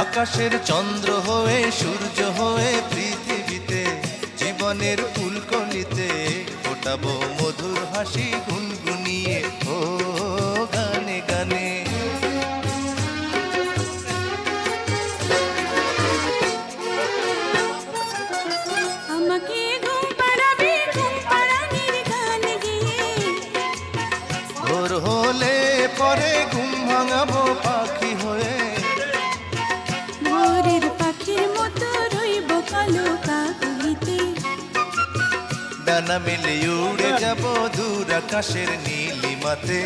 আকাশের চন্দ্র হয়ে সূর্য হয়ে পৃথিবীতে জীবনের ফুলকলিতে ফোটাবো মধুর হাসি গুনগুনিয়ে ও গানে গানে। আমাকে ঘুম পাড়াবে ঘুম পাড়ানির গান গেয়ে, ভোর হলে পরে ঘুম ভাঙাবো পাখি হয়ে, ভোরের পাখির মতো রইব কালো কাকলিতে। ডানা মেলে উড়ে যাব দূর আকাশের নীলিমাতে।